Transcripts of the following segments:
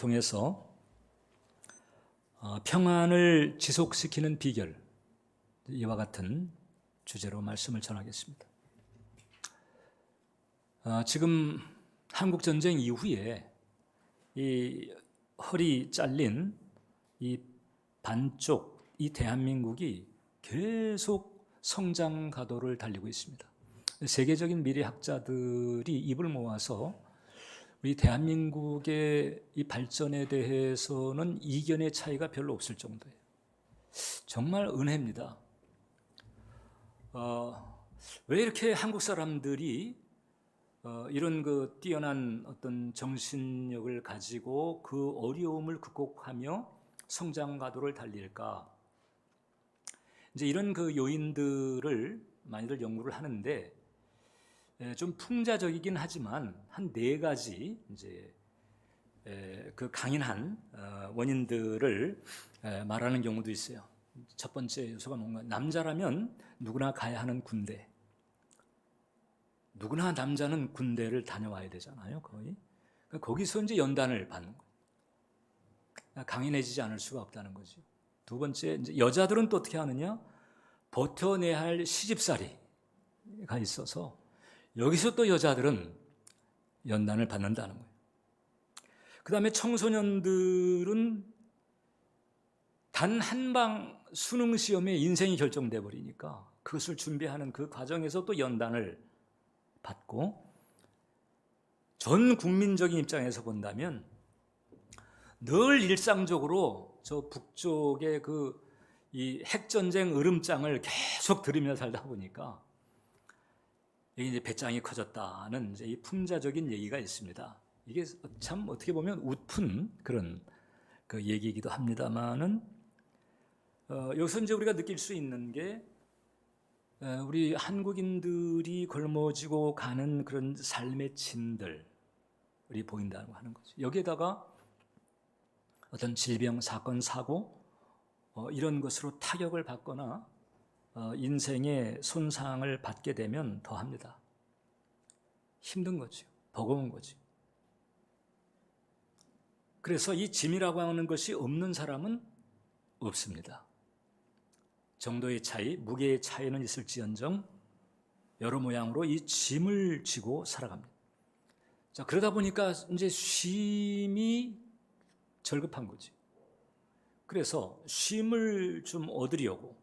통해서 평안을 지속시키는 비결, 이와 같은 주제로 말씀을 전하겠습니다. 지금 한국전쟁 이후에 이 허리 잘린 이 반쪽, 이 대한민국이 계속 성장 가도를 달리고 있습니다. 세계적인 미래학자들이 입을 모아서 우리 대한민국의 이 발전에 대해서는 이견의 차이가 별로 없을 정도예요. 정말 은혜입니다. 왜 이렇게 한국 사람들이 이런 그 뛰어난 어떤 정신력을 가지고 그 어려움을 극복하며 성장 가도를 달릴까? 이제 이런 그 요인들을 많이들 연구를 하는데 좀 풍자적이긴 하지만 한 4가지 이제 그 강인한 원인들을 말하는 경우도 있어요. 첫 번째 요소가 뭔가, 남자라면 누구나 가야 하는 군대. 누구나 남자는 군대를 다녀와야 되잖아요, 거의. 그러니까 거기서 이제 연단을 받는 거예요. 강인해지지 않을 수가 없다는 거죠. 두 번째, 이제 여자들은 또 어떻게 하느냐? 버텨내야 할 시집살이가 있어서 여기서 또 여자들은 연단을 받는다는 거예요. 그 다음에 청소년들은 단 한 방 수능 시험에 인생이 결정돼 버리니까 그것을 준비하는 그 과정에서 또 연단을 받고, 전 국민적인 입장에서 본다면 늘 일상적으로 저 북쪽의 그 이 핵전쟁 으름장을 계속 들으며 살다 보니까 이게 이제 배짱이 커졌다는 이제 이 풍자적인 얘기가 있습니다. 이게 참 어떻게 보면 웃픈 그런 그 얘기이기도 합니다만은, 여기서 이제 우리가 느낄 수 있는 게 우리 한국인들이 걸머지고 가는 그런 삶의 진들이 보인다고 하는 거죠. 여기에다가 어떤 질병, 사건, 사고 이런 것으로 타격을 받거나 인생의 손상을 받게 되면 더합니다. 힘든 거죠. 버거운 거죠. 그래서 이 짐이라고 하는 것이 없는 사람은 없습니다. 정도의 차이, 무게의 차이는 있을지언정 여러 모양으로 이 짐을 지고 살아갑니다. 자, 그러다 보니까 이제 쉼이 절급한 거지. 그래서 쉼을 좀 얻으려고,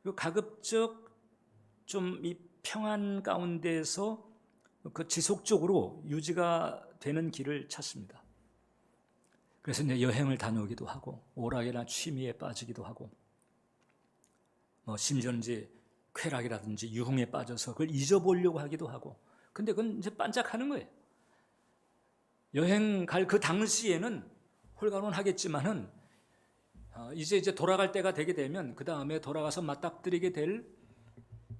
그리고 가급적 좀 이 평안 가운데서 그 지속적으로 유지가 되는 길을 찾습니다. 그래서 이제 여행을 다녀오기도 하고, 오락이나 취미에 빠지기도 하고, 심지어는 이제 쾌락이라든지 유흥에 빠져서 그걸 잊어보려고 하기도 하고. 근데 그건 이제 반짝하는 거예요. 여행 갈 그 당시에는 홀가분하겠지만은 이제 돌아갈 때가 되게 되면 그 다음에 돌아가서 맞닥뜨리게 될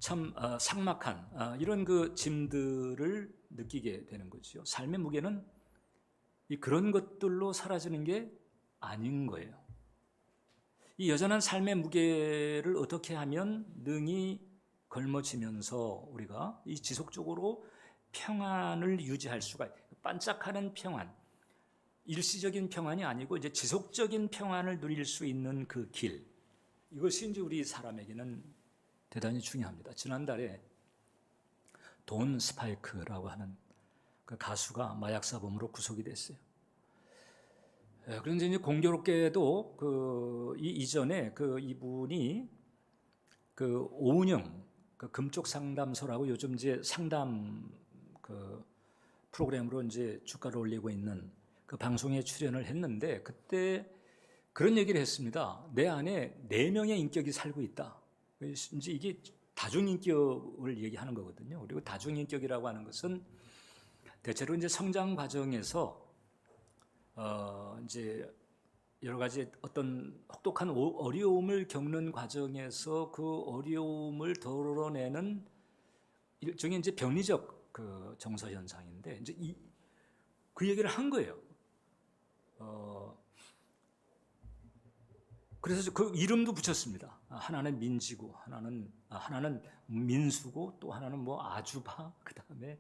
참 삭막한 이런 그 짐들을 느끼게 되는 거죠. 삶의 무게는 그런 것들로 사라지는 게 아닌 거예요. 이 여전한 삶의 무게를 어떻게 하면 능히 걸머지면서 우리가 이 지속적으로 평안을 유지할 수가 있어요. 반짝하는 평안, 일시적인 평안이 아니고 이제 지속적인 평안을 누릴 수 있는 그 길, 이것이 이제 우리 사람에게는 대단히 중요합니다. 지난달에 돈 스파이크라고 하는 그 가수가 마약 사범으로 구속이 됐어요. 그런데 이제 공교롭게도 그 이전에 그 이분이 그 오은영 그 금쪽 상담소라고 요즘 이제 상담 그 프로그램으로 이제 주가를 올리고 있는 그 방송에 출연을 했는데, 그때 그런 얘기를 했습니다. 내 안에 4명의 인격이 살고 있다. 이제 이게 다중인격을 얘기하는 거거든요. 그리고 다중인격이라고 하는 것은 대체로 이제 성장 과정에서 이제 여러 가지 어떤 혹독한 어려움을 겪는 과정에서 그 어려움을 덜어내는 일종의 이제 병리적 그 정서 현상인데, 이제 그 얘기를 한 거예요. 그래서 그 이름도 붙였습니다. 하나는 민지고, 하나는 민수고, 또 하나는 뭐 아주바, 그 다음에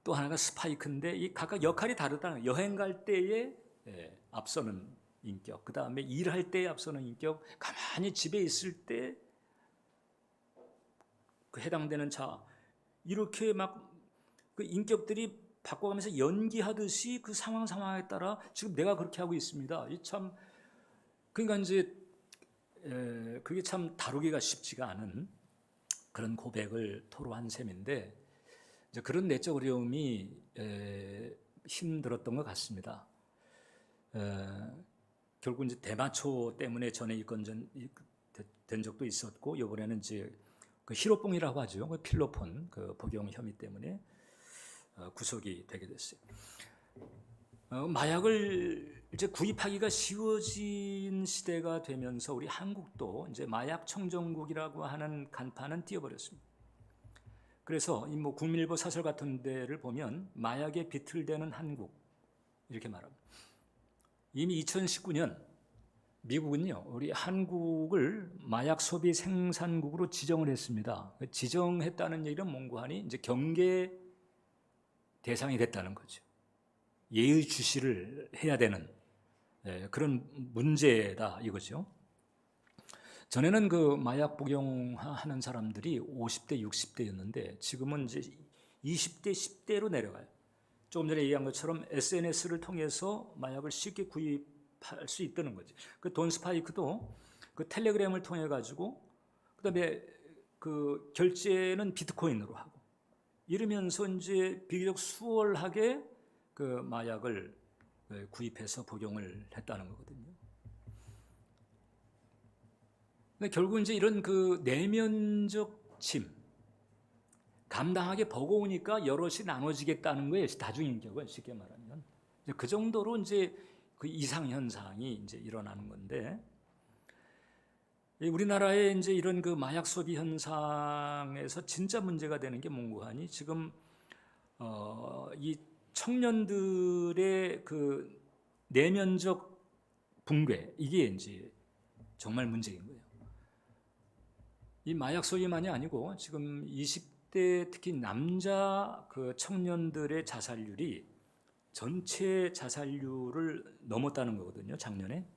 또 하나가 스파이크인데 이 각각 역할이 다르다는 거예요. 여행 갈 때에 앞서는 인격, 그 다음에 일할 때에 앞서는 인격, 가만히 집에 있을 때 그 해당되는 자, 이렇게 막 그 인격들이 바꿔가면서 연기하듯이 그 상황에 따라 지금 내가 그렇게 하고 있습니다. 이 참, 그러니까 이제 그게 참 다루기가 쉽지가 않은 그런 고백을 토로한 셈인데, 이제 그런 내적 어려움이 힘들었던 것 같습니다. 결국 이제 대마초 때문에 전에 입건된 적도 있었고, 이번에는 이제 그 히로뽕이라고 하죠. 그 필로폰 그 복용 혐의 때문에 구속이 되게 됐어요. 마약을 이제 구입하기가 쉬워진 시대가 되면서 우리 한국도 이제 마약 청정국이라고 하는 간판은 띄워버렸습니다. 그래서 이 뭐 국민일보 사설 같은 데를 보면 마약에 비틀대는 한국 이렇게 말합니다. 이미 2019년 미국은요, 우리 한국을 마약 소비 생산국으로 지정을 했습니다. 지정했다는 얘기는 몽고하니 이제 경계 대상이 됐다는 거죠. 예의주시를 해야 되는 그런 문제다 이거죠. 전에는 그 마약 복용하는 사람들이 50대, 60대였는데 지금은 이제 20대, 10대로 내려가요. 조금 전에 얘기한 것처럼 SNS를 통해서 마약을 쉽게 구입할 수 있다는 거지. 그 돈 스파이크도 그 텔레그램을 통해 가지고 그다음에 그 결제는 비트코인으로 하고 이러면서 이제 비교적 수월하게 그 마약을 구입해서 복용을 했다는 거거든요. 근데 결국 이제 이런 그 내면적 짐 감당하기 버거우니까 여럿이 나눠지겠다는 거예요. 다중인격은 쉽게 말하면 그 정도로 이제 그 이상 현상이 이제 일어나는 건데, 우리나라의 이제 이런 그 마약 소비 현상에서 진짜 문제가 되는 게 몽고하니 지금 이 청년들의 그 내면적 붕괴, 이게 이제 정말 문제인 거예요. 이 마약 소비만이 아니고 지금 20대 특히 남자 그 청년들의 자살률이 전체 자살률을 넘었다는 거거든요. 작년에.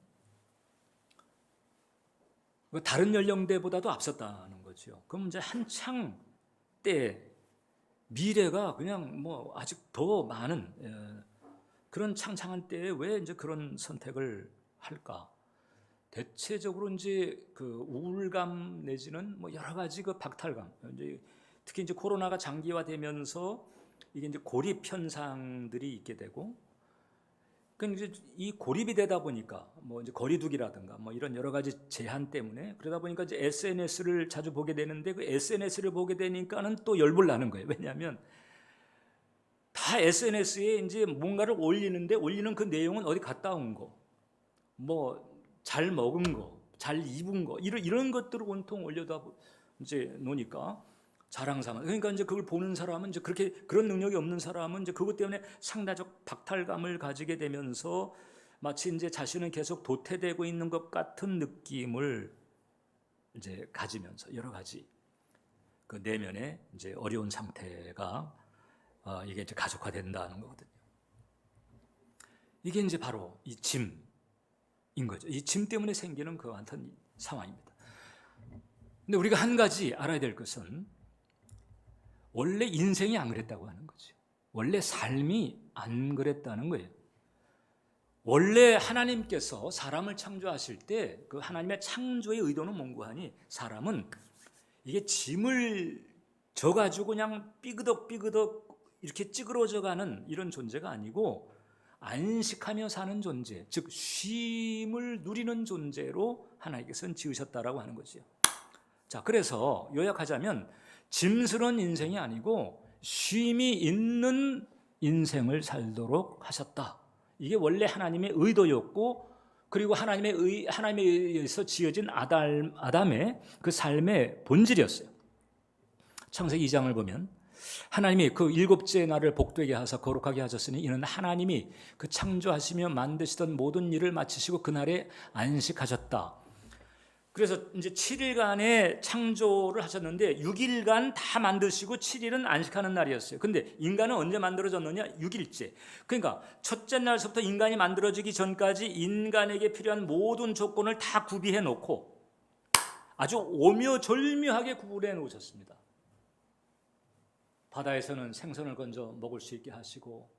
다른 연령대보다도 앞섰다는 거죠. 그럼 이제 한창 때 미래가 그냥 뭐 아직 더 많은 그런 창창한 때에 왜 이제 그런 선택을 할까? 대체적으로 이제 그 우울감 내지는 뭐 여러 가지 그 박탈감, 이제 특히 이제 코로나가 장기화되면서 이게 이제 고립 현상들이 있게 되고, 그러니까 이제 이 고립이 되다 보니까 뭐 이제 거리두기라든가 뭐 이런 여러 가지 제한 때문에 그러다 보니까 이제 SNS를 자주 보게 되는데 그 SNS를 보게 되니까는 또 열불 나는 거예요. 왜냐하면 다 SNS에 이제 뭔가를 올리는 그 내용은 어디 갔다 온 거, 뭐 잘 먹은 거, 잘 입은 거 이런 것들을 온통 올려다 이제 놓으니까 자랑삼아. 그러니까 이제 그걸 보는 사람은 이제 그렇게 그런 능력이 없는 사람은 이제 그것 때문에 상대적 박탈감을 가지게 되면서 마치 이제 자신은 계속 도태되고 있는 것 같은 느낌을 이제 가지면서 여러 가지 그 내면에 이제 어려운 상태가 이게 이제 가족화된다는 거거든요. 이게 이제 바로 이 짐인 거죠. 이 짐 때문에 생기는 그 같은 상황입니다. 근데 우리가 한 가지 알아야 될 것은 원래 인생이 안 그랬다고 하는 거죠. 원래 삶이 안 그랬다는 거예요. 원래 하나님께서 사람을 창조하실 때 그 하나님의 창조의 의도는 뭔고하니 사람은 이게 짐을 져가지고 그냥 삐그덕 이렇게 찌그러져가는 이런 존재가 아니고 안식하며 사는 존재, 즉 쉼을 누리는 존재로 하나님께서는 지으셨다라고 하는 거죠. 자, 그래서 요약하자면 짐스러운 인생이 아니고 쉼이 있는 인생을 살도록 하셨다. 이게 원래 하나님의 의도였고, 그리고 하나님에 의해서 지어진 아담의 그 삶의 본질이었어요. 창세기 2장을 보면 하나님이 그 일곱째 날을 복되게 하사 거룩하게 하셨으니 이는 하나님이 그 창조하시며 만드시던 모든 일을 마치시고 그날에 안식하셨다. 그래서 이제 7일간의 창조를 하셨는데 6일간 다 만드시고 7일은 안식하는 날이었어요. 근데 인간은 언제 만들어졌느냐? 6일째. 그러니까 첫째 날부터 인간이 만들어지기 전까지 인간에게 필요한 모든 조건을 다 구비해 놓고 아주 오묘절묘하게 구분해 놓으셨습니다. 바다에서는 생선을 건져 먹을 수 있게 하시고,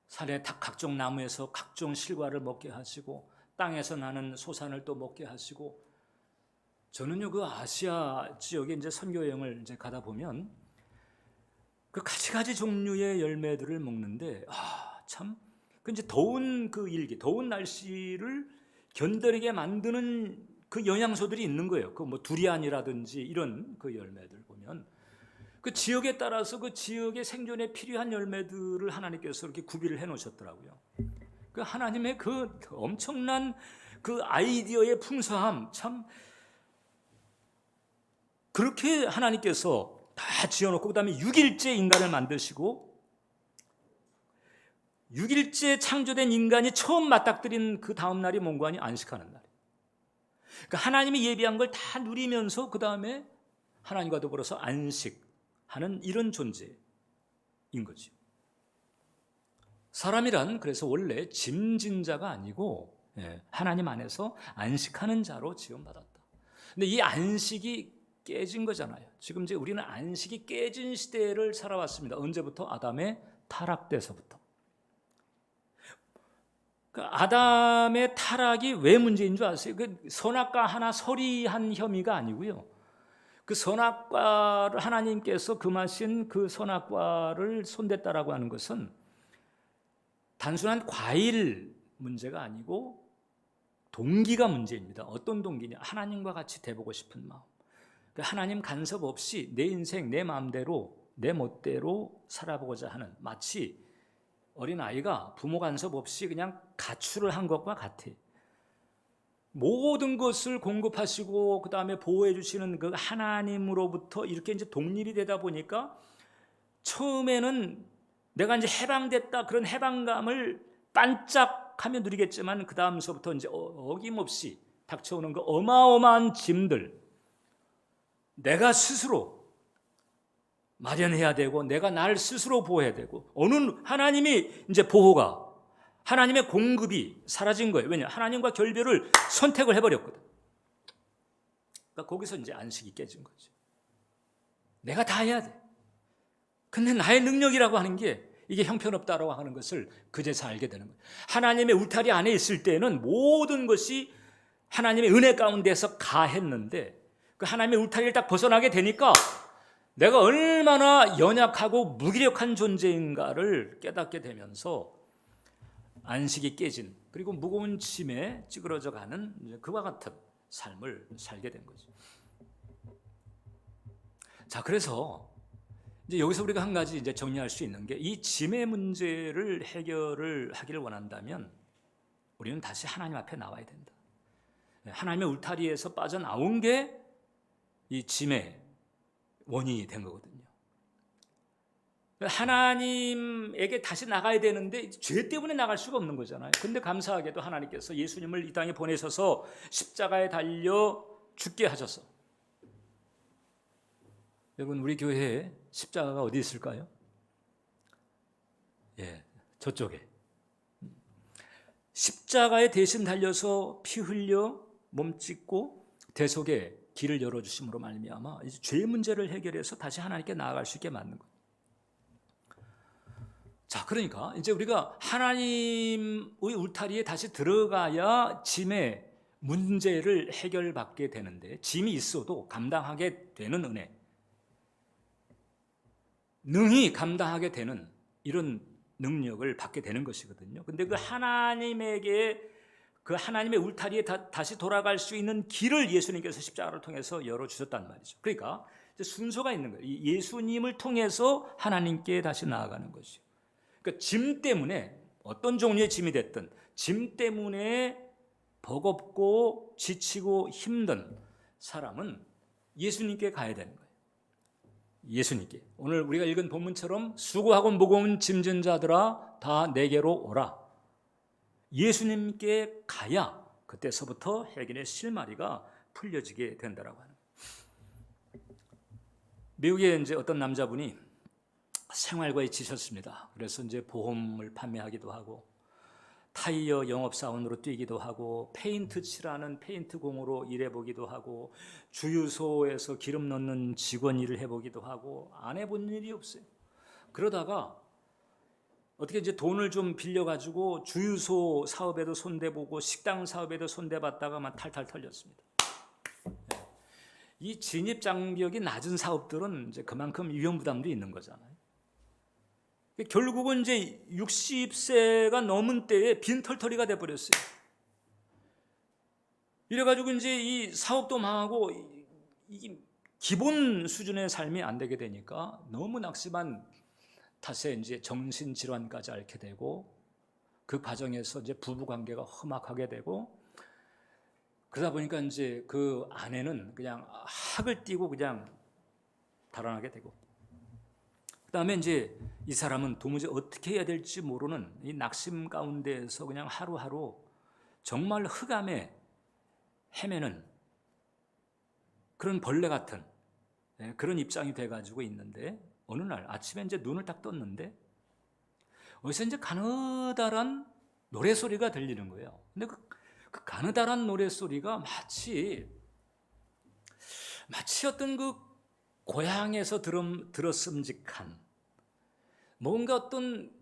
산의 각종 나무에서 각종 실과를 먹게 하시고, 땅에서 나는 소산을 또 먹게 하시고. 저는요, 그 아시아 지역에 이제 선교 여행을 이제 가다 보면 그 가지가지 종류의 열매들을 먹는데, 참, 그 이제 더운 그 일기, 더운 날씨를 견뎌내게 만드는 그 영양소들이 있는 거예요. 그 뭐 두리안이라든지 이런 그 열매들 보면 그 지역에 따라서 그 지역의 생존에 필요한 열매들을 하나님께서 이렇게 구비를 해 놓으셨더라고요. 그 하나님의 그 엄청난 그 아이디어의 풍성함, 참 그렇게 하나님께서 다 지어놓고 그다음에 6일째 인간을 만드시고 6일째 창조된 인간이 처음 맞닥뜨린 그 다음 날이 뭔가 하니 안식하는 날. 그러니까 하나님이 예비한 걸 다 누리면서 그 다음에 하나님과 더불어서 안식하는 이런 존재인 거죠. 사람이란 그래서 원래 짐진 자가 아니고 하나님 안에서 안식하는 자로 지음받았다. 근데 이 안식이 깨진 거잖아요. 지금 이제 우리는 안식이 깨진 시대를 살아왔습니다. 언제부터? 아담의 타락 때서부터. 아담의 타락이 왜 문제인 줄 아세요? 그 선악과 하나 서리한 혐의가 아니고요. 그 선악과를 하나님께서 금하신 그 선악과를 손댔다라고 하는 것은 단순한 과일 문제가 아니고 동기가 문제입니다. 어떤 동기냐? 하나님과 같이 돼보고 싶은 마음. 하나님 간섭 없이 내 인생 내 마음대로 내 멋대로 살아보고자 하는, 마치 어린아이가 부모 간섭 없이 그냥 가출을 한 것과 같아. 모든 것을 공급하시고 그 다음에 보호해 주시는 그 하나님으로부터 이렇게 이제 독립이 되다 보니까 처음에는 내가 이제 해방됐다, 그런 해방감을 반짝하며 누리겠지만 그 다음서부터 이제 어김없이 닥쳐오는 그 어마어마한 짐들, 내가 스스로 마련해야 되고 내가 날 스스로 보호해야 되고, 어느 하나님이 이제 보호가, 하나님의 공급이 사라진 거예요. 왜냐? 하나님과 결별을 선택을 해버렸거든. 그러니까 거기서 이제 안식이 깨진 거죠. 내가 다 해야 돼. 근데 나의 능력이라고 하는 게 이게 형편없다라고 하는 것을 그제서 알게 되는 거예요. 하나님의 울타리 안에 있을 때는 모든 것이 하나님의 은혜 가운데서 가했는데 그 하나님의 울타리를 딱 벗어나게 되니까 내가 얼마나 연약하고 무기력한 존재인가를 깨닫게 되면서 안식이 깨진, 그리고 무거운 짐에 찌그러져 가는 그와 같은 삶을 살게 된 거죠. 자, 그래서 이제 여기서 우리가 한 가지 이제 정리할 수 있는 게, 이 짐의 문제를 해결을 하기를 원한다면 우리는 다시 하나님 앞에 나와야 된다. 하나님의 울타리에서 빠져나온 게 이 짐의 원인이 된 거거든요. 하나님에게 다시 나가야 되는데 죄 때문에 나갈 수가 없는 거잖아요. 근데 감사하게도 하나님께서 예수님을 이 땅에 보내셔서 십자가에 달려 죽게 하셔서, 여러분 우리 교회에 십자가가 어디 있을까요? 저쪽에. 십자가에 대신 달려서 피 흘려 몸 찢고 대속에 길을 열어주심으로 말미암아 이제 죄 문제를 해결해서 다시 하나님께 나아갈 수 있게 만든 거예요. 자, 그러니까 이제 우리가 하나님의 울타리에 다시 들어가야 짐의 문제를 해결받게 되는데, 짐이 있어도 감당하게 되는 은혜, 능히 감당하게 되는 이런 능력을 받게 되는 것이거든요. 근데 그 하나님에게, 그 하나님의 울타리에 다시 돌아갈 수 있는 길을 예수님께서 십자가를 통해서 열어주셨단 말이죠. 그러니까 순서가 있는 거예요. 예수님을 통해서 하나님께 다시 나아가는 것이죠. 그러니까 짐 때문에, 어떤 종류의 짐이 됐든 짐 때문에 버겁고 지치고 힘든 사람은 예수님께 가야 되는 거예요. 예수님께. 오늘 우리가 읽은 본문처럼 수고하고 무거운 짐진 자들아 다 내게로 오라. 예수님께 가야 그때서부터 해긴의 실마리가 풀려지게 된다라고 하는. 미국에 이제 어떤 남자분이 생활과에 지쳤습니다. 그래서 이제 보험을 판매하기도 하고 타이어 영업사원으로 뛰기도 하고 페인트 칠하는 페인트 공으로 일해보기도 하고 주유소에서 기름 넣는 직원 일을 해보기도 하고 안 해본 일이 없어요. 그러다가 어떻게 이제 돈을 좀 빌려가지고 주유소 사업에도 손대보고 식당 사업에도 손대봤다가 막 탈탈 털렸습니다. 이 진입 장벽이 낮은 사업들은 이제 그만큼 위험 부담도 있는 거잖아요. 결국은 이제 60세가 넘은 때에 빈털터리가 돼버렸어요. 이래가지고 이제 이 사업도 망하고 이 기본 수준의 삶이 안 되게 되니까 너무 낙심한 탓에 이제 정신질환까지 앓게 되고 그 과정에서 이제 부부 관계가 험악하게 되고 그러다 보니까 이제 그 아내는 그냥 학을 띄고 그냥 달아나게 되고 그다음에 이제 이 사람은 도무지 어떻게 해야 될지 모르는 이 낙심 가운데에서 그냥 하루하루 정말 흑암에 헤매는 그런 벌레 같은 그런 입장이 돼가지고 있는데 어느 날 아침에 이제 눈을 딱 떴는데 어디서 이제 가느다란 노래소리가 들리는 거예요. 근데 그 가느다란 노래소리가 마치 어떤 그 고향에서 들었음직한 뭔가 어떤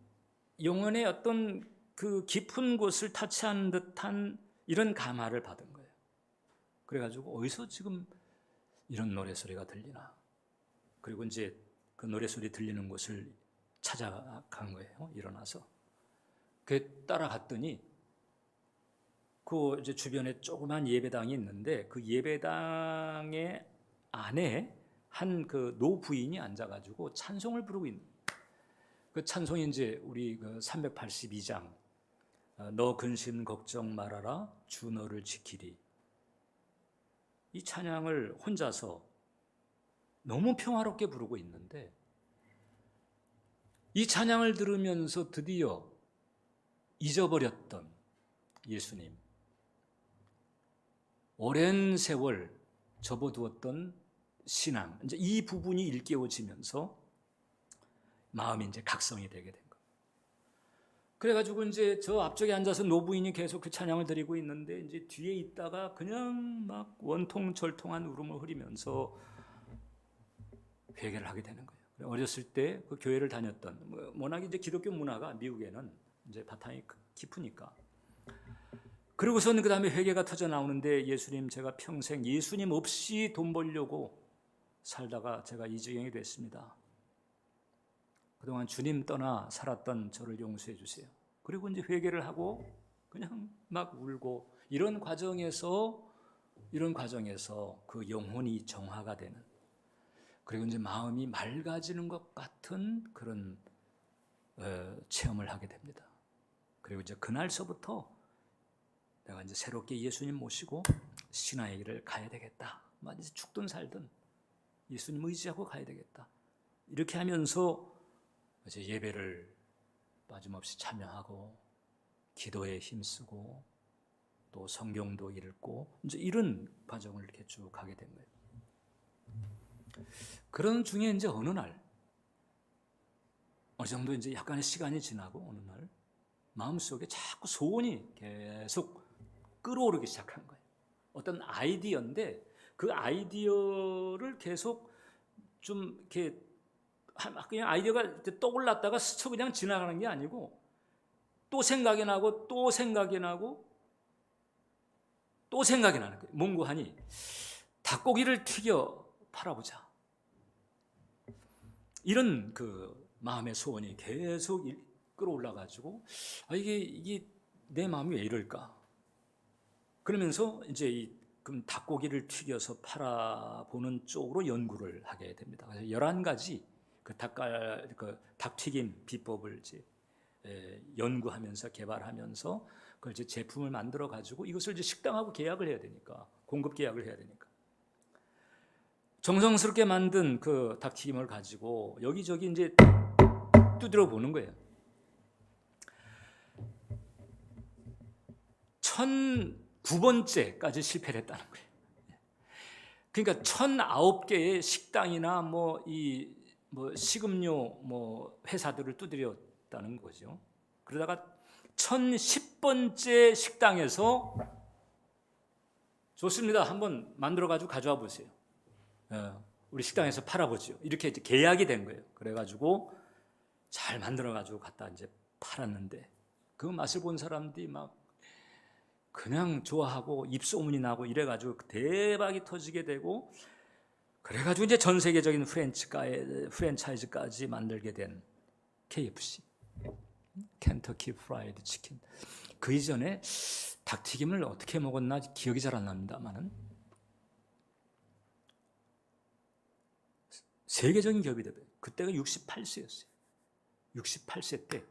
영혼의 어떤 그 깊은 곳을 터치한 듯한 이런 감화를 받은 거예요. 그래가지고 어디서 지금 이런 노래소리가 들리나. 그리고 이제 그 노래소리 들리는 곳을 찾아간 거예요. 일어나서. 그 따라갔더니 그 이제 주변에 조그만 예배당이 있는데 그 예배당의 안에 한 그 노부인이 앉아가지고 찬송을 부르고 있는 거예요. 그 찬송이 이제 우리 그 382장 너 근심 걱정 말아라 주 너를 지키리. 이 찬양을 혼자서 너무 평화롭게 부르고 있는데 이 찬양을 들으면서 드디어 잊어버렸던 예수님, 오랜 세월 접어두었던 신앙, 이제 이 부분이 일깨워지면서 마음이 이제 각성이 되게 된 거예요. 그래가지고 이제 저 앞쪽에 앉아서 노부인이 계속 그 찬양을 드리고 있는데 이제 뒤에 있다가 그냥 막 원통절통한 울음을 흐리면서 회개를 하게 되는 거예요. 어렸을 때 그 교회를 다녔던 워낙 이제 기독교 문화가 미국에는 이제 바탕이 깊으니까. 그러고서는 그 다음에 회개가 터져 나오는데 예수님 제가 평생 예수님 없이 돈 벌려고 살다가 제가 이 지경이 됐습니다. 그동안 주님 떠나 살았던 저를 용서해 주세요. 그리고 이제 회개를 하고 그냥 막 울고 이런 과정에서 그 영혼이 정화가 되는 그리고 이제 마음이 맑아지는 것 같은 그런 체험을 하게 됩니다. 그리고 이제 그날서부터 내가 이제 새롭게 예수님 모시고 신앙의 길을 가야 되겠다. 이제 죽든 살든 예수님 의지하고 가야 되겠다. 이렇게 하면서 이제 예배를 빠짐없이 참여하고 기도에 힘쓰고 또 성경도 읽고 이제 이런 과정을 이렇게 쭉 가게 된 거예요. 그런 중에 이제 어느 날 어느 정도 이제 약간의 시간이 지나고 어느 날 마음속에 자꾸 소원이 계속 끌어오르기 시작한 거예요. 어떤 아이디어인데 그 아이디어를 계속 좀 이렇게 그냥 아이디어가 떠올랐다가 스쳐 그냥 지나가는 게 아니고 또 생각이 나고 또 생각이 나고 또 생각이 나는 거예요. 뭔고 하니 닭고기를 튀겨 팔아보자. 이런 그 마음의 소원이 계속 끌어올라가지고 이게 내 마음이 왜 이럴까? 그러면서 이제 그럼 닭고기를 튀겨서 팔아보는 쪽으로 연구를 하게 됩니다. 그래서 11가지 그 닭튀김 비법을 이제 연구하면서 개발하면서 그걸 이제 제품을 만들어 가지고 이것을 이제 식당하고 계약을 해야 되니까 공급 계약을 해야 되니까 정성스럽게 만든 그 닭튀김을 가지고 여기저기 이제 두드려 보는 거예요. 9번째까지 실패를 했다는 거예요. 그러니까 1009개의 식당이나 식음료 회사들을 두드렸다는 거죠. 그러다가 1010번째 식당에서 좋습니다. 한번 만들어 가지고 가져와 보세요. 우리 식당에서 팔아보죠. 이렇게 이제 계약이 된 거예요. 그래가지고 잘 만들어 가지고 갖다 이제 팔았는데 그 맛을 본 사람들이 막 그냥 좋아하고 입소문이 나고 이래가지고 대박이 터지게 되고, 그래가지고 이제 전 세계적인 프랜차이즈까지 만들게 된 KFC, 켄터키 프라이드 치킨. 그 이전에 닭튀김을 어떻게 먹었나 기억이 잘 안 납니다만은 세계적인 기업이 되고요. 그때가 68세였어요. 68세 때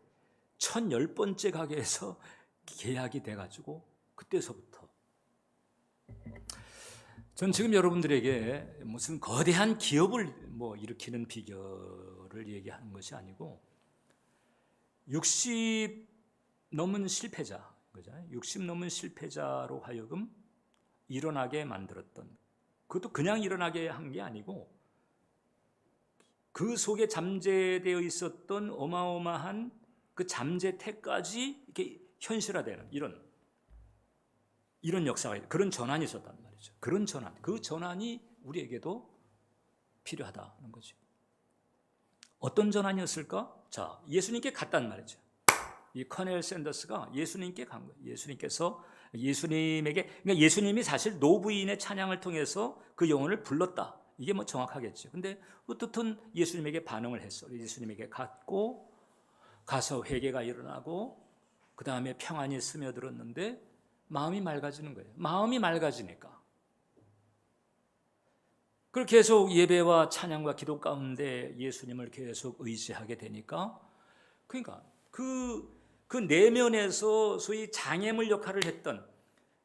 1010번째 가게에서 계약이 돼가지고 그때서부터 전 지금 여러분들에게 무슨 거대한 기업을 일으키는 비결을 얘기하는 것이 아니고 60 넘은 실패자, 그죠? 60 넘은 실패자로 하여금 일어나게 만들었던, 그것도 그냥 일어나게 한 게 아니고 그 속에 잠재되어 있었던 어마어마한 그 잠재태까지 이렇게 현실화되는 이런 역사가, 그런 전환이 있었단 말이죠. 그런 전환, 그 전환이 우리에게도 필요하다는 거죠. 어떤 전환이었을까? 자, 예수님께 갔단 말이죠. 이 커넬 샌더스가 예수님께 간 거예요. 예수님께서 그러니까 예수님이 사실 노부인의 찬양을 통해서 그 영혼을 불렀다. 이게 정확하겠죠. 근데 어떻든 예수님에게 반응을 했어. 예수님에게 가서 회개가 일어나고 그 다음에 평안이 스며들었는데 마음이 맑아지는 거예요. 마음이 맑아지니까. 그걸 계속 예배와 찬양과 기도 가운데 예수님을 계속 의지하게 되니까, 그러니까 그 내면에서 소위 장애물 역할을 했던,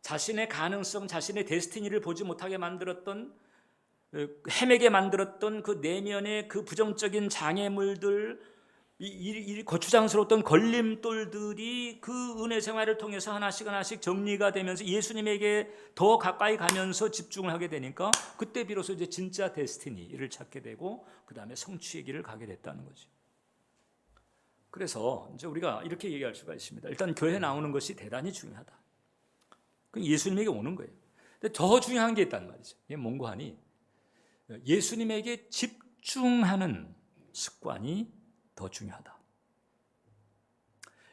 자신의 가능성, 자신의 데스티니를 보지 못하게 만들었던, 헤매게 만들었던 그 내면의 그 부정적인 장애물들, 이 거추장스러웠던 걸림돌들이 그 은혜 생활을 통해서 하나씩 정리가 되면서 예수님에게 더 가까이 가면서 집중을 하게 되니까 그때 비로소 이제 진짜 데스티니를 찾게 되고 그 다음에 성취의 길을 가게 됐다는 거죠. 그래서 이제 우리가 이렇게 얘기할 수가 있습니다. 일단 교회 나오는 것이 대단히 중요하다. 예수님에게 오는 거예요. 근데 더 중요한 게 있단 말이죠. 이게 뭔고 하니 예수님에게 집중하는 습관이 더 중요하다.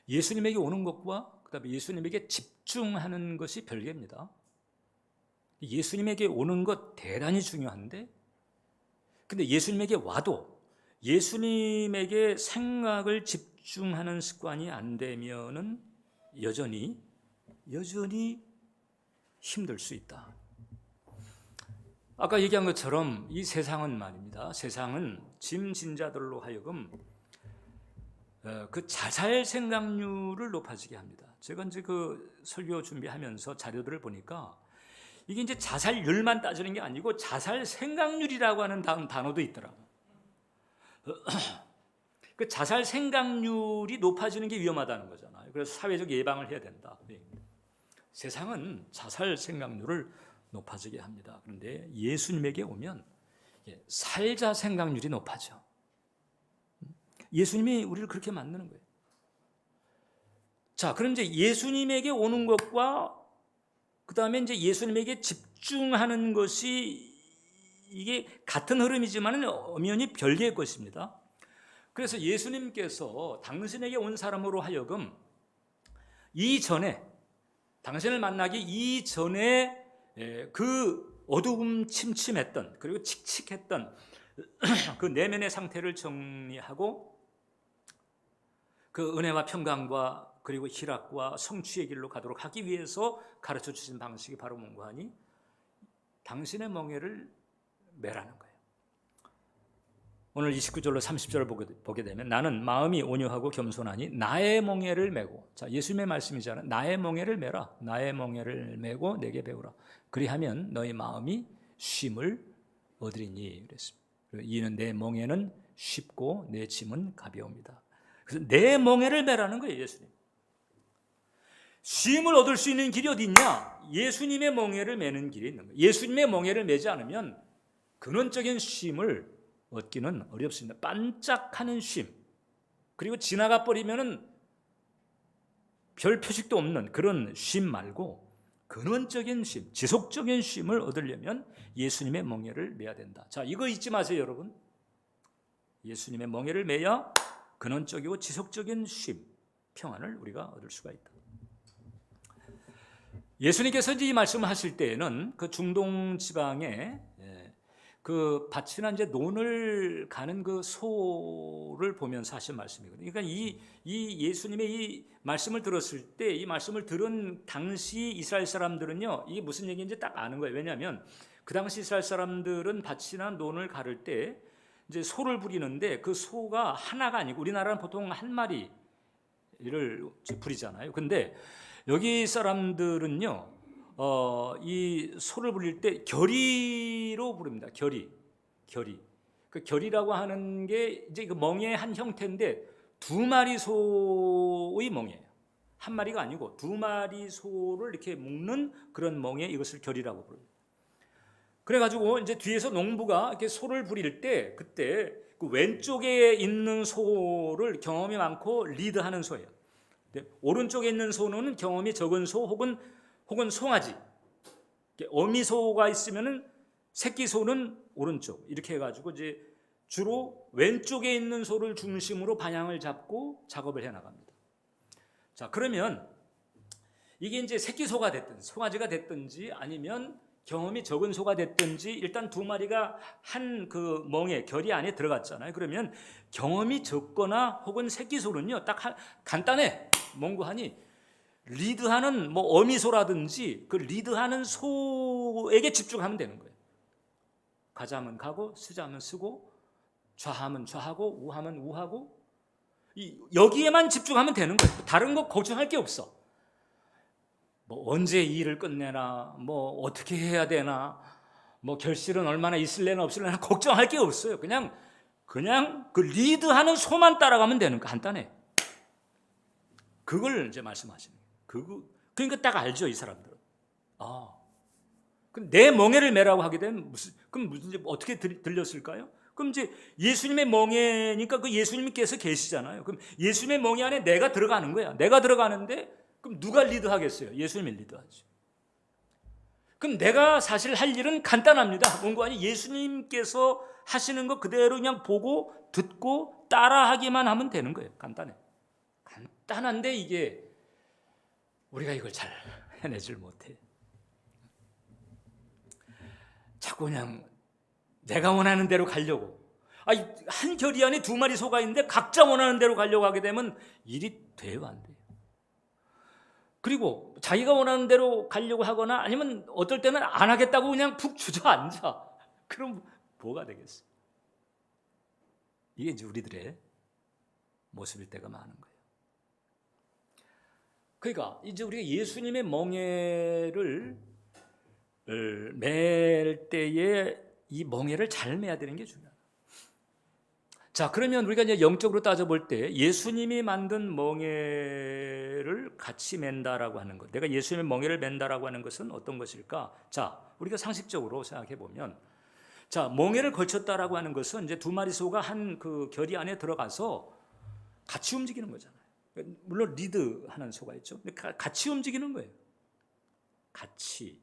예수님에게 오는 것과 그다음에 예수님에게 집중하는 것이 별개입니다. 예수님에게 오는 것 대단히 중요한데, 근데 예수님에게 와도 예수님에게 생각을 집중하는 습관이 안 되면은 여전히 힘들 수 있다. 아까 얘기한 것처럼 이 세상은 말입니다. 세상은 짐진자들로 하여금 그 자살 생각률을 높아지게 합니다. 제가 이제 그 설교 준비하면서 자료들을 보니까 이게 이제 자살률만 따지는 게 아니고 자살 생각률이라고 하는 단어도 있더라고요. 그 자살 생각률이 높아지는 게 위험하다는 거잖아요. 그래서 사회적 예방을 해야 된다. 세상은 자살 생각률을 높아지게 합니다. 그런데 예수님에게 오면 살자 생각률이 높아져. 예수님이 우리를 그렇게 만드는 거예요. 자, 그럼 이제 예수님에게 오는 것과 그 다음에 이제 예수님에게 집중하는 것이 이게 같은 흐름이지만 엄연히 별개의 것입니다. 그래서 예수님께서 당신에게 온 사람으로 하여금 당신을 만나기 이전에 그 어두움 침침했던 그리고 칙칙했던 그 내면의 상태를 정리하고 그 은혜와 평강과 그리고 희락과 성취의 길로 가도록 하기 위해서 가르쳐 주신 방식이 바로 뭔가 하니 당신의 멍에를 매라는 거예요. 오늘 29절로 30절을 보게 되면 나는 마음이 온유하고 겸손하니 나의 멍에를 메고, 자, 예수님의 말씀이잖아요. 나의 멍에를 메라. 나의 멍에를 메고 내게 배우라. 그리하면 너희 마음이 쉼을 얻으리니 그랬습니다. 이는 내 멍에는 쉽고 내 짐은 가벼웁니다. 그래서 내 멍에를 메라는 거예요. 예수님. 쉼을 얻을 수 있는 길이 어디 있냐? 예수님의 멍에를 매는 길이 있는 거예요. 예수님의 멍에를 매지 않으면 근원적인 쉼을 얻기는 어렵습니다. 반짝하는 쉼, 그리고 지나가 버리면은 별 표식도 없는 그런 쉼 말고 근원적인 쉼, 지속적인 쉼을 얻으려면 예수님의 멍에를 매야 된다. 자, 이거 잊지 마세요, 여러분. 예수님의 멍에를 매야 근원적이고 지속적인 쉼, 평안을 우리가 얻을 수가 있다. 예수님께서 이제 이 말씀을 하실 때에는 그 중동 지방에 그 밭이나 이제 논을 가는 그 소를 보면서 하신 말씀이거든요. 그러니까 이 예수님의 이 말씀을 들었을 때, 이 말씀을 들은 당시 이스라엘 사람들은요, 이게 무슨 얘기인지 딱 아는 거예요. 왜냐하면 그 당시 이스라엘 사람들은 밭이나 논을 가를 때 이제 소를 부리는데 그 소가 하나가 아니고, 우리나라는 보통 한 마리를 부리잖아요. 근데 여기 사람들은요, 이 소를 부릴 때 결의로 부릅니다. 결의. 그 결의라고 하는 게 이제 그 멍에의 한 형태인데 두 마리 소의 멍에예요. 한 마리가 아니고 두 마리 소를 이렇게 묶는 그런 멍에, 이것을 결의라고 부릅니다. 그래가지고 이제 뒤에서 농부가 이렇게 소를 부릴 때, 그때 그 왼쪽에 있는 소를 경험이 많고 리드하는 소예요. 오른쪽에 있는 소는 경험이 적은 소 혹은 송아지, 어미소가 있으면은 새끼 소는 오른쪽, 이렇게 해가지고 이제 주로 왼쪽에 있는 소를 중심으로 방향을 잡고 작업을 해 나갑니다. 자, 그러면 이게 이제 새끼 소가 됐든 송아지가 됐든지 아니면 경험이 적은 소가 됐든지 일단 두 마리가 한 그 멍에, 결이 안에 들어갔잖아요. 그러면 경험이 적거나 혹은 새끼 소는요, 딱 간단해. 멍구하니 리드하는 뭐 어미소라든지 그 리드하는 소에게 집중하면 되는 거예요. 가자면 가고, 쓰자면 쓰고, 좌하면 좌하고, 우하면 우하고, 여기에만 집중하면 되는 거예요. 다른 거 걱정할 게 없어. 뭐 언제 이 일을 끝내나, 뭐 어떻게 해야 되나, 뭐 결실은 얼마나 있을래나 없을래나 걱정할 게 없어요. 그냥 그 리드하는 소만 따라가면 되는 거. 간단해. 그걸 이제 말씀하시는 거예요. 그러니까 딱 알죠, 이 사람들은. 그럼 내 멍에를 매라고 하게 되면 그럼 어떻게 들렸을까요? 그럼 이제 예수님의 멍에니까 그 예수님께서 계시잖아요. 그럼 예수님의 멍에 안에 내가 들어가는 거야. 내가 들어가는데 그럼 누가 리드하겠어요? 예수님이 리드하죠. 그럼 내가 사실 할 일은 간단합니다. 뭔가 아니 예수님께서 하시는 거 그대로 그냥 보고 듣고 따라하기만 하면 되는 거예요. 간단해. 간단한데 이게 우리가 이걸 잘 해내질 못해. 자꾸 그냥 내가 원하는 대로 가려고. 한 결의 안에 두 마리 소가 있는데 각자 원하는 대로 가려고 하게 되면 일이 돼요, 안 돼요? 그리고 자기가 원하는 대로 가려고 하거나 아니면 어떨 때는 안 하겠다고 그냥 푹 주저앉아. 그럼 뭐가 되겠어요? 이게 이제 우리들의 모습일 때가 많은 거예요. 그러니까 이제 우리가 예수님의 멍에를 맬 때에 이 멍에를 잘 매야 되는 게 중요해요. 자, 그러면 우리가 이제 영적으로 따져볼 때 예수님이 만든 멍에를 같이 맨다라고 하는 것, 내가 예수님의 멍에를 맨다라고 하는 것은 어떤 것일까? 자, 우리가 상식적으로 생각해 보면, 자, 멍에를 걸쳤다라고 하는 것은 이제 두 마리 소가 한 그 결의 안에 들어가서 같이 움직이는 거잖아요. 물론 리드하는 소가 있죠. 근데 같이 움직이는 거예요. 같이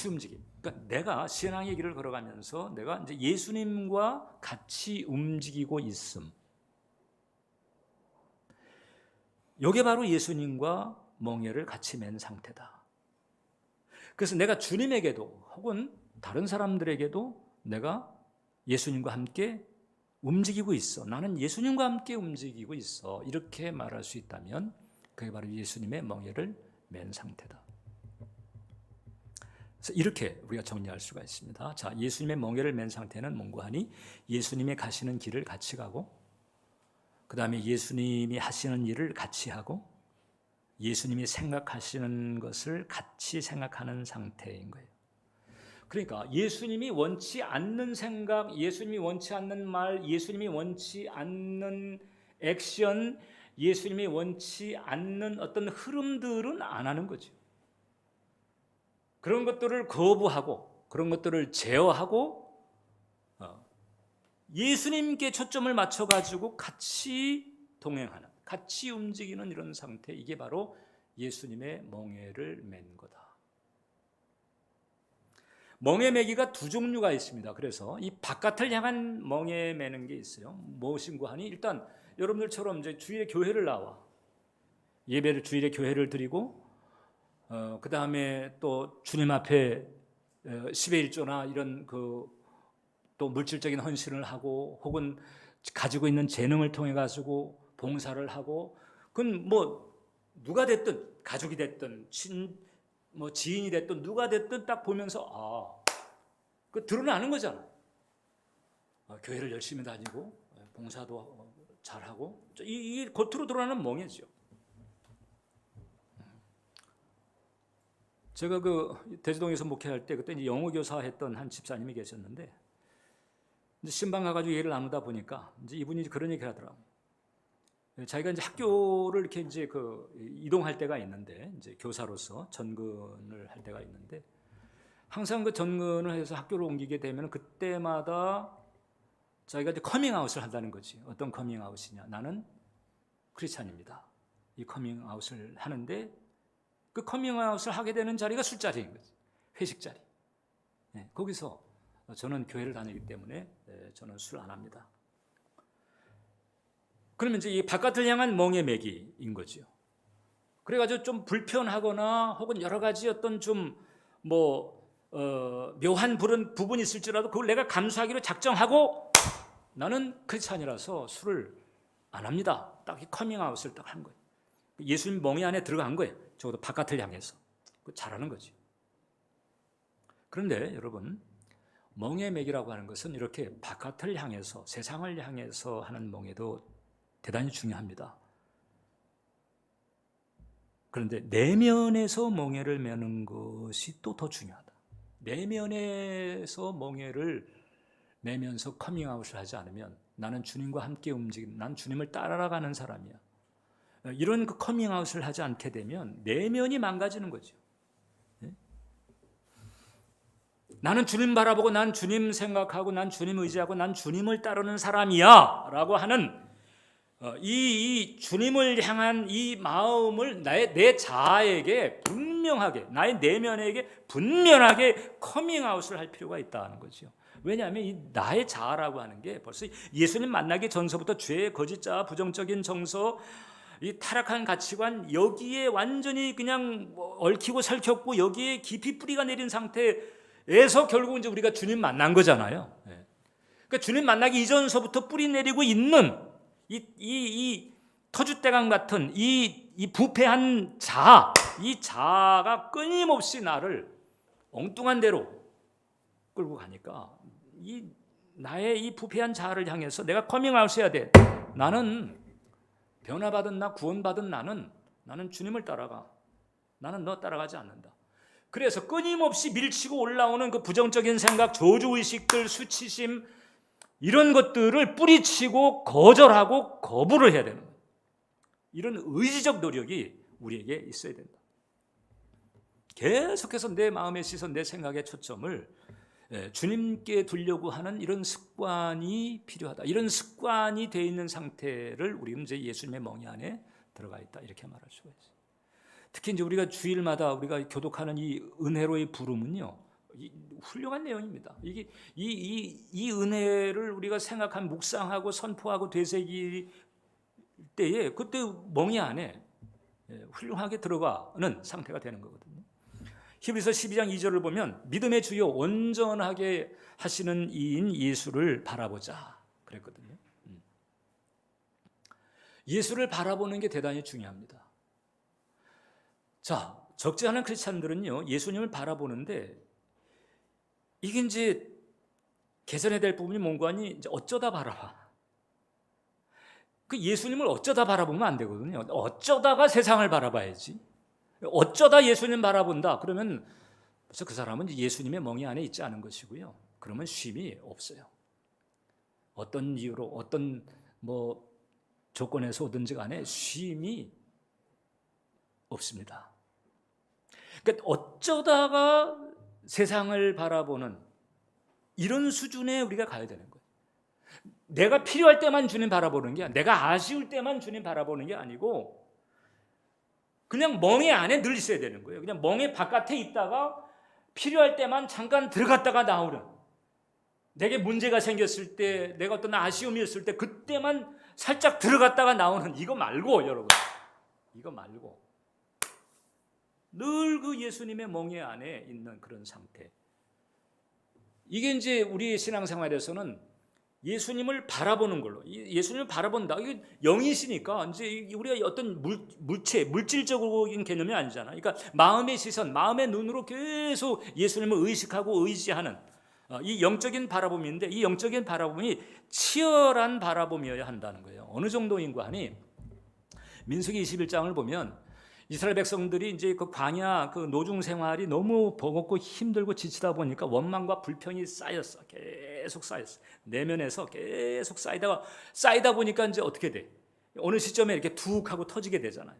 움직임. 그러니까 내가 신앙의 길을 걸어가면서 내가 이제 예수님과 같이 움직이고 있음. 이게 바로 예수님과 멍에를 같이 맨 상태다. 그래서 내가 주님에게도 혹은 다른 사람들에게도 내가 예수님과 함께 움직이고 있어. 나는 예수님과 함께 움직이고 있어. 이렇게 말할 수 있다면 그게 바로 예수님의 멍에를 맨 상태다. 그래서 이렇게 우리가 정리할 수가 있습니다. 자, 예수님의 멍에를 맨 상태는 뭔고 하니 예수님이 가시는 길을 같이 가고, 그 다음에 예수님이 하시는 일을 같이 하고, 예수님이 생각하시는 것을 같이 생각하는 상태인 거예요. 그러니까 예수님이 원치 않는 생각, 예수님이 원치 않는 말, 예수님이 원치 않는 액션, 예수님이 원치 않는 어떤 흐름들은 안 하는 거죠. 그런 것들을 거부하고 그런 것들을 제어하고 예수님께 초점을 맞춰가지고 같이 동행하는, 같이 움직이는 이런 상태, 이게 바로 예수님의 멍에를 맨 거다. 멍에 매기가 두 종류가 있습니다. 그래서 이 바깥을 향한 멍에 매는 게 있어요. 무엇인가 하니 일단 여러분들처럼 이제 주일에 교회를 나와 예배를 주일에 교회를 드리고 그 다음에 또 주님 앞에 10의 1조나 이런 또 물질적인 헌신을 하고 혹은 가지고 있는 재능을 통해 가지고 봉사를 하고 그건 뭐 누가 됐든 가족이 됐든 지인이 됐든 누가 됐든 딱 보면서 그 드러나는 거잖아. 교회를 열심히 다니고 봉사도 잘하고 이 겉으로 드러나는 멍해죠. 제가 대지동에서 목회할 때 그때 이제 영어 교사했던 한 집사님이 계셨는데 이제 신방 가가지고 얘기를 나누다 보니까 이제 이분이 그런 얘기를 하더라고. 자기가 이제 학교를 이렇게 이제 이동할 때가 있는데 이제 교사로서 전근을 할 때가 있는데 항상 그 전근을 해서 학교를 옮기게 되면 그때마다 자기가 이제 커밍아웃을 한다는 거지. 어떤 커밍아웃이냐? 나는 크리스찬입니다. 이 커밍아웃을 하는데 그 커밍아웃을 하게 되는 자리가 술자리인 거지. 회식 자리. 거기서 저는 교회를 다니기 때문에 저는 술 안 합니다. 그러면 이제 이 바깥을 향한 멍에 매기인 거죠. 그래가지고 좀 불편하거나 혹은 여러 가지 어떤 좀 묘한 부분이 있을지라도 그걸 내가 감수하기로 작정하고 나는 크리스찬이라서 술을 안 합니다. 딱 이 커밍아웃을 딱 한 거예요. 예수님 멍에 안에 들어간 거예요. 적어도 바깥을 향해서. 잘하는 거지. 그런데 여러분 멍에 매기라고 하는 것은 이렇게 바깥을 향해서 세상을 향해서 하는 멍에도 대단히 중요합니다. 그런데 내면에서 멍에를 매는 것이 또 더 중요하다. 내면에서 멍에를 매면서 커밍아웃을 하지 않으면 나는 주님과 함께 움직이는, 난 주님을 따라가는 사람이야. 이런 커밍아웃을 하지 않게 되면 내면이 망가지는 거죠. 나는 주님 바라보고 난 주님 생각하고 난 주님 의지하고 난 주님을 따르는 사람이야 라고 하는 이 주님을 향한 이 마음을 내 자아에게 분명하게, 나의 내면에게 분명하게 커밍아웃을 할 필요가 있다는 거죠. 왜냐하면 이 나의 자아라고 하는 게 벌써 예수님 만나기 전서부터 죄의 거짓자, 부정적인 정서, 이 타락한 가치관, 여기에 완전히 그냥 얽히고 설켰고 여기에 깊이 뿌리가 내린 상태에서 결국 이제 우리가 주님 만난 거잖아요. 그러니까 주님 만나기 이전서부터 뿌리 내리고 있는 이 터줏대감 같은 이 부패한 자아, 이 자아가 끊임없이 나를 엉뚱한 대로 끌고 가니까 나의 이 부패한 자아를 향해서 내가 커밍아웃 해야 돼. 나는 변화받은 나, 구원받은 나는 주님을 따라가. 나는 너 따라가지 않는다. 그래서 끊임없이 밀치고 올라오는 그 부정적인 생각, 저주의식들, 수치심 이런 것들을 뿌리치고 거절하고 거부를 해야 되는 거예요. 이런 의지적 노력이 우리에게 있어야 된다. 계속해서 내 마음의 시선, 내 생각의 초점을 주님께 두려고 하는 이런 습관이 필요하다. 이런 습관이 되어 있는 상태를 우리는 이제 예수님의 멍에 안에 들어가 있다. 이렇게 말할 수가 있어요. 특히 이제 우리가 주일마다 우리가 교독하는 이 은혜로의 부름은요, 훌륭한 내용입니다. 이게 이 은혜를 우리가 생각한 묵상하고 선포하고 되새길 때에 그때 멍에 안에 훌륭하게 들어가는 상태가 되는 거거든요. 히브리서 12장 2절을 보면 믿음의 주요 온전하게 하시는 이인 예수를 바라보자 그랬거든요. 예수를 바라보는 게 대단히 중요합니다. 자, 적지 않은 크리스찬들은요 예수님을 바라보는데 이게 이제 개선해야 될 부분이 뭔가 하니 이제 어쩌다 바라봐. 그 예수님을 어쩌다 바라보면 안 되거든요. 어쩌다가 세상을 바라봐야지. 어쩌다 예수님 바라본다. 그러면 벌써 그 사람은 예수님의 멍에 안에 있지 않은 것이고요. 그러면 쉼이 없어요. 어떤 이유로 어떤 조건에서 오든지 간에 쉼이 없습니다. 그러니까 어쩌다가 세상을 바라보는 이런 수준에 우리가 가야 되는 거예요. 내가 필요할 때만 주님 바라보는 게, 내가 아쉬울 때만 주님 바라보는 게 아니고 그냥 멍에 안에 늘 있어야 되는 거예요. 그냥 멍에 바깥에 있다가 필요할 때만 잠깐 들어갔다가 나오는, 내게 문제가 생겼을 때, 내가 어떤 아쉬움이 있을 때 그때만 살짝 들어갔다가 나오는, 이거 말고 여러분, 이거 말고 늘 그 예수님의 멍에 안에 있는 그런 상태, 이게 이제 우리 신앙생활에서는 예수님을 바라보는 걸로, 예수님을 바라본다. 이게 영이시니까 이제 우리가 어떤 물질적인 개념이 아니잖아. 그러니까 마음의 시선, 마음의 눈으로 계속 예수님을 의식하고 의지하는 이 영적인 바라봄인데, 이 영적인 바라봄이 치열한 바라봄이어야 한다는 거예요. 어느 정도인가 하니 민수기 21장을 보면 이스라엘 백성들이 이제 그 광야 그 노중 생활이 너무 버겁고 힘들고 지치다 보니까 원망과 불평이 쌓였어. 계속 쌓였어. 내면에서 계속 쌓이다 보니까 이제 어떻게 돼? 어느 시점에 이렇게 툭 하고 터지게 되잖아요.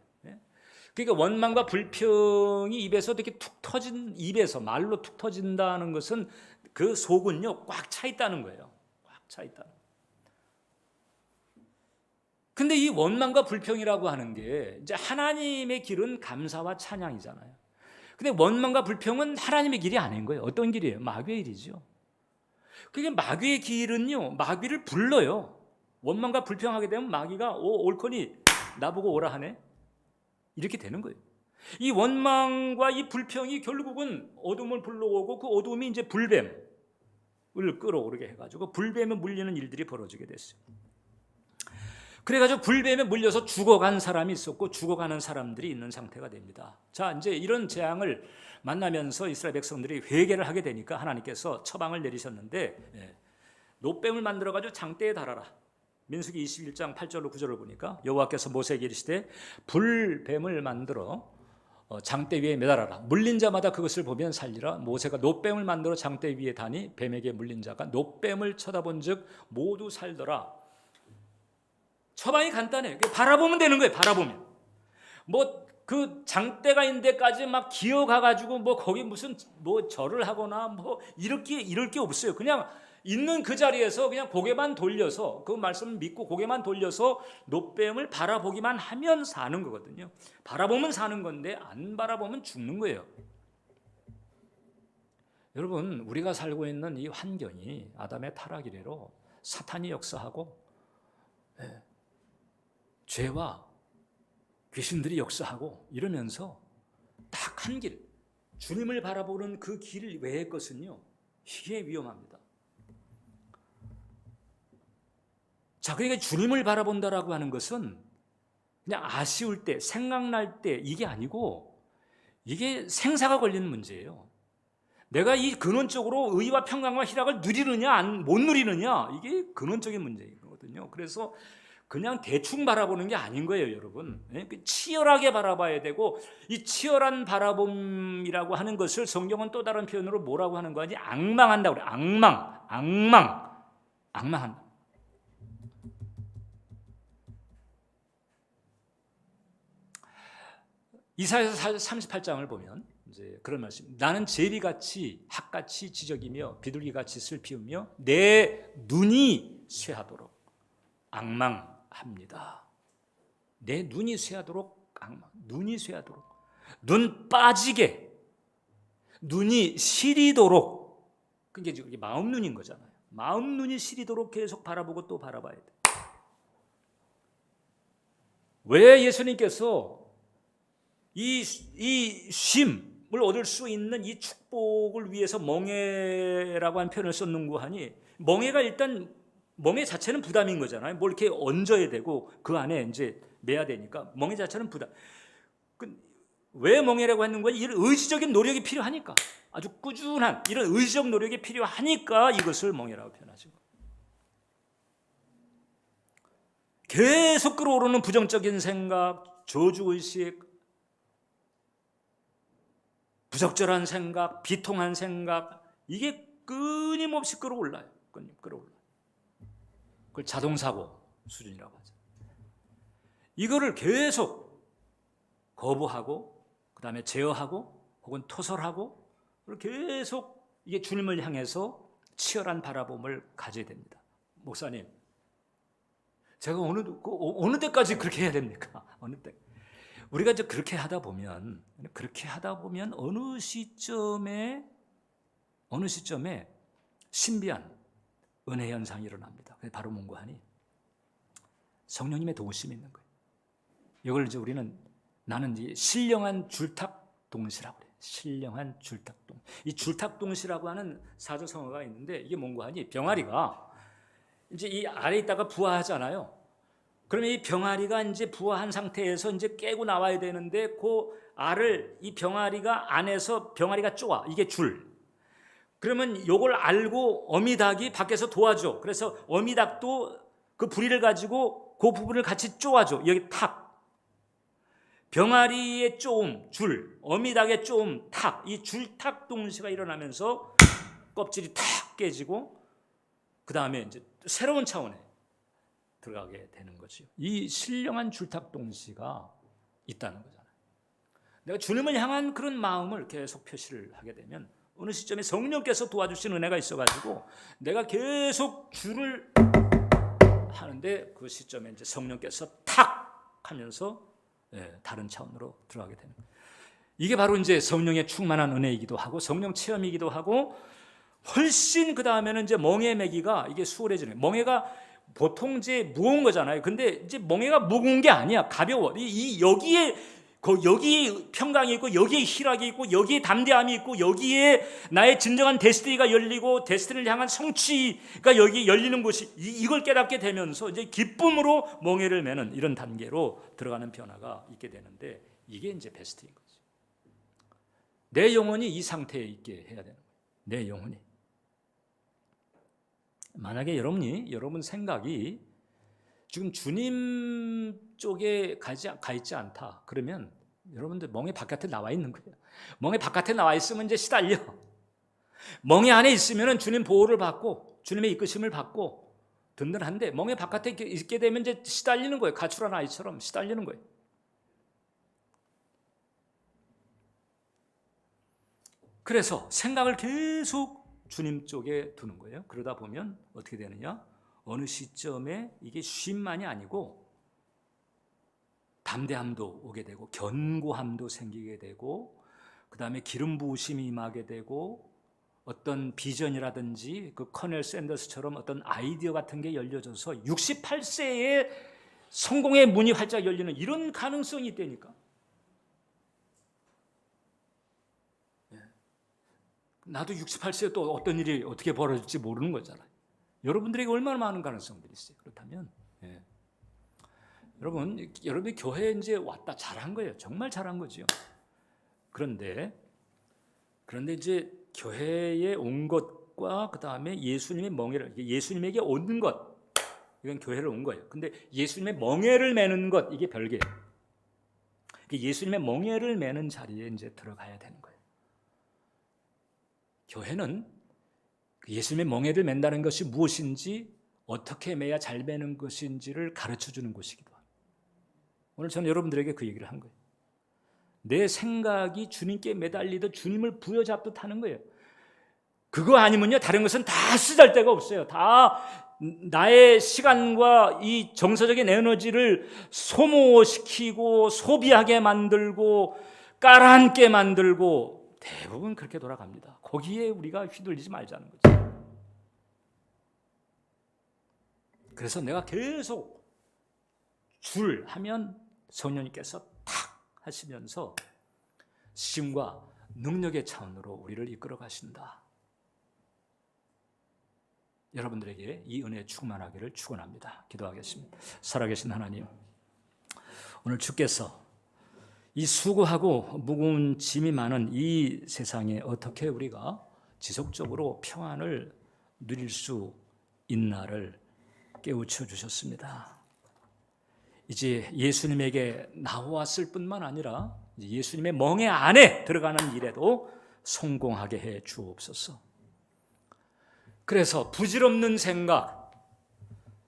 그러니까 원망과 불평이 입에서 이렇게 툭 터진, 입에서 말로 툭 터진다는 것은 그 속은요 꽉 차 있다는 거예요. 꽉 차 있다. 근데 이 원망과 불평이라고 하는 게 이제 하나님의 길은 감사와 찬양이잖아요. 근데 원망과 불평은 하나님의 길이 아닌 거예요. 어떤 길이에요? 마귀의 길이죠. 그게 마귀의 길은요, 마귀를 불러요. 원망과 불평하게 되면 마귀가 옳거니 나보고 오라 하네, 이렇게 되는 거예요. 이 원망과 이 불평이 결국은 어둠을 불러오고 그 어둠이 이제 불뱀을 끌어오르게 해가지고 불뱀에 물리는 일들이 벌어지게 됐어요. 그래가지고 불뱀에 물려서 죽어간 사람이 있었고 죽어가는 사람들이 있는 상태가 됩니다. 자, 이제 이런 재앙을 만나면서 이스라엘 백성들이 회개를 하게 되니까 하나님께서 처방을 내리셨는데, 놋뱀을 만들어가지고 장대에 달아라. 민수기 21장 8절로 9절을 보니까 여호와께서 모세에게 이르시되 불뱀을 만들어 장대 위에 매달아라. 물린 자마다 그것을 보면 살리라. 모세가 놋뱀을 만들어 장대 위에 다니 뱀에게 물린 자가 놋뱀을 쳐다본즉 모두 살더라. 처방이 간단해요. 바라보면 되는 거예요. 바라보면. 뭐 그 장대가 있는 데까지 막 기어가가지고 뭐 거기 무슨 뭐 절을 하거나 뭐 이럴 게 없어요. 그냥 있는 그 자리에서 그냥 고개만 돌려서, 그 말씀을 믿고 고개만 돌려서 놋뱀을 바라보기만 하면 사는 거거든요. 바라보면 사는 건데 안 바라보면 죽는 거예요. 여러분, 우리가 살고 있는 이 환경이 아담의 타락 이래로 사탄이 역사하고 죄와 귀신들이 역사하고 이러면서 딱 한 길, 주님을 바라보는 그 길 외의 것은요, 이게 위험합니다. 자, 그러니까 주님을 바라본다라고 하는 것은 그냥 아쉬울 때, 생각날 때 이게 아니고, 이게 생사가 걸리는 문제예요. 내가 이 근원적으로 의와 평강과 희락을 누리느냐 못 누리느냐, 이게 근원적인 문제거든요. 그래서 그냥 대충 바라보는 게 아닌 거예요, 여러분. 치열하게 바라봐야 되고, 이 치열한 바라봄이라고 하는 것을 성경은 또 다른 표현으로 뭐라고 하는 거지? 앙망한다고 그래요. 앙망한다. 이사야서 38장을 보면 이제 그런 말씀. 나는 제비같이 학같이 지적이며 비둘기같이 슬피우며 내 눈이 쇠하도록 앙망합니다. 내 눈이 쇠하도록 눈이 쇠하도록, 눈 빠지게, 눈이 시리도록. 그게 지금 마음 눈인 거잖아요. 마음 눈이 시리도록 계속 바라보고 또 바라봐야 돼. 왜 예수님께서 이 쉼을 얻을 수 있는 이 축복을 위해서 멍에라고 한 표현을 썼는가 하니, 멍에가 일단 멍에 자체는 부담인 거잖아요. 뭘 이렇게 얹어야 되고 그 안에 이제 매야 되니까 멍에 자체는 부담. 왜 멍에라고 했는 거예요? 이런 의지적인 노력이 필요하니까, 아주 꾸준한 이런 의지적 노력이 필요하니까 이것을 멍에라고 표현하죠. 계속 끌어오르는 부정적인 생각, 저주의식, 부적절한 생각, 비통한 생각, 이게 끊임없이 끌어올라요. 그걸 자동사고 수준이라고 하죠. 이거를 계속 거부하고 그 다음에 제어하고 혹은 토설하고 계속 이게 주님을 향해서 치열한 바라봄을 가져야 됩니다. 목사님, 제가 어느 때까지 그렇게 해야 됩니까? 어느 때? 우리가 이제 그렇게 하다 보면 어느 시점에 신비한 은혜 현상이 일어납니다. 그게 바로 뭔가 하니 성령님의 도우심이 있는 거예요. 이걸 이제 나는 이제 신령한 줄탁동시라고 그래요. 신령한 줄탁동. 이 줄탁동시라고 하는 사조성어가 있는데 이게 뭔가 하니 병아리가 이제 이 아래에 있다가 부화하잖아요. 그러면 이 병아리가 이제 부화한 상태에서 이제 깨고 나와야 되는데 그 알을 이 병아리가 안에서 병아리가 쪼아. 이게 줄. 그러면 이걸 알고 어미닭이 밖에서 도와줘. 그래서 어미닭도 그 부리를 가지고 그 부분을 같이 쪼아줘. 여기 탁. 병아리의 쪼움, 줄, 어미닭의 쪼움, 탁. 이 줄탁 동시가 일어나면서 껍질이 탁 깨지고 그 다음에 이제 새로운 차원에 들어가게 되는 거죠. 이 신령한 줄탁 동시가 있다는 거잖아요. 내가 주님을 향한 그런 마음을 계속 표시를 하게 되면 어느 시점에 성령께서 도와주신 은혜가 있어가지고 내가 계속 줄을 하는데 그 시점에 이제 성령께서 탁 하면서 다른 차원으로 들어가게 되는 거예요. 이게 바로 이제 성령의 충만한 은혜이기도 하고 성령 체험이기도 하고 훨씬 그 다음에는 이제 멍에 매기가 이게 수월해지는 거예요. 멍에가 보통 이제 무거운 거잖아요. 근데 이제 멍에가 무거운 게 아니야. 가벼워. 여기에 평강이 있고 여기에 희락이 있고 여기에 담대함이 있고 여기에 나의 진정한 데스티니가 열리고 데스티니를 향한 성취가 여기 열리는 곳이 이걸 깨닫게 되면서 이제 기쁨으로 멍에를 매는 이런 단계로 들어가는 변화가 있게 되는데 이게 이제 베스트인 거죠. 내 영혼이 이 상태에 있게 해야 되는 거예요. 내 영혼이. 만약에 여러분 생각이 지금 주님 쪽에 가 있지 않다. 그러면 여러분들 멍에 바깥에 나와 있는 거예요. 멍에 바깥에 나와 있으면 이제 시달려. 멍에 안에 있으면 주님 보호를 받고 주님의 이끄심을 받고 든든한데 멍에 바깥에 있게 되면 이제 시달리는 거예요. 가출한 아이처럼 시달리는 거예요. 그래서 생각을 계속 주님 쪽에 두는 거예요. 그러다 보면 어떻게 되느냐? 어느 시점에 이게 쉼만이 아니고 담대함도 오게 되고 견고함도 생기게 되고 그 다음에 기름 부으심이 임하게 되고 어떤 비전이라든지 그 커넬 샌더스처럼 어떤 아이디어 같은 게 열려져서 68세에 성공의 문이 활짝 열리는 이런 가능성이 있다니까. 나도 68세에 또 어떤 일이 어떻게 벌어질지 모르는 거잖아요. 여러분들에게 얼마나 많은 가능성들이 있어요. 그렇다면 여러분이 교회에 이제 왔다 잘한 거예요. 정말 잘한 거죠. 그런데 이제 교회에 온 것과 그 다음에 예수님의 멍에를 예수님에게 온 것 이건 교회를 온 거예요. 근데 예수님의 멍에를 매는 것 이게 별개예요. 예수님의 멍에를 매는 자리에 이제 들어가야 되는 거예요. 교회는 예수님의 멍에를 맨다는 것이 무엇인지 어떻게 매야 잘 매는 것인지를 가르쳐주는 곳이기도 합니다. 오늘 저는 여러분들에게 그 얘기를 한 거예요. 내 생각이 주님께 매달리듯 주님을 부여잡듯 하는 거예요. 그거 아니면요 다른 것은 다 쓰잘데가 없어요. 다 나의 시간과 이 정서적인 에너지를 소모시키고 소비하게 만들고 깔아앉게 만들고 대부분 그렇게 돌아갑니다. 거기에 우리가 휘둘리지 말자는 거죠. 그래서 내가 계속 줄 하면 성령님께서 탁 하시면서 심과 능력의 차원으로 우리를 이끌어 가신다. 여러분들에게 이 은혜 충만하기를 축원합니다. 기도하겠습니다. 살아계신 하나님, 오늘 주께서 이 수고하고 무거운 짐이 많은 이 세상에 어떻게 우리가 지속적으로 평안을 누릴 수 있나를 깨우쳐 주셨습니다. 이제 예수님에게 나왔을 뿐만 아니라 예수님의 멍에 안에 들어가는 일에도 성공하게 해 주옵소서. 그래서 부질없는 생각,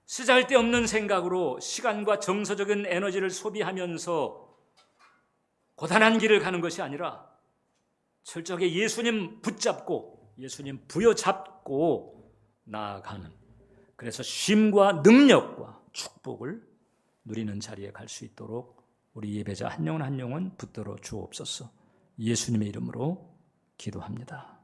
쓰잘데없는 생각으로 시간과 정서적인 에너지를 소비하면서 고단한 길을 가는 것이 아니라 철저하게 예수님 붙잡고 예수님 부여잡고 나아가는, 그래서 쉼과 능력과 축복을 누리는 자리에 갈 수 있도록 우리 예배자 한 영혼 한 영혼 붙들어 주옵소서. 예수님의 이름으로 기도합니다.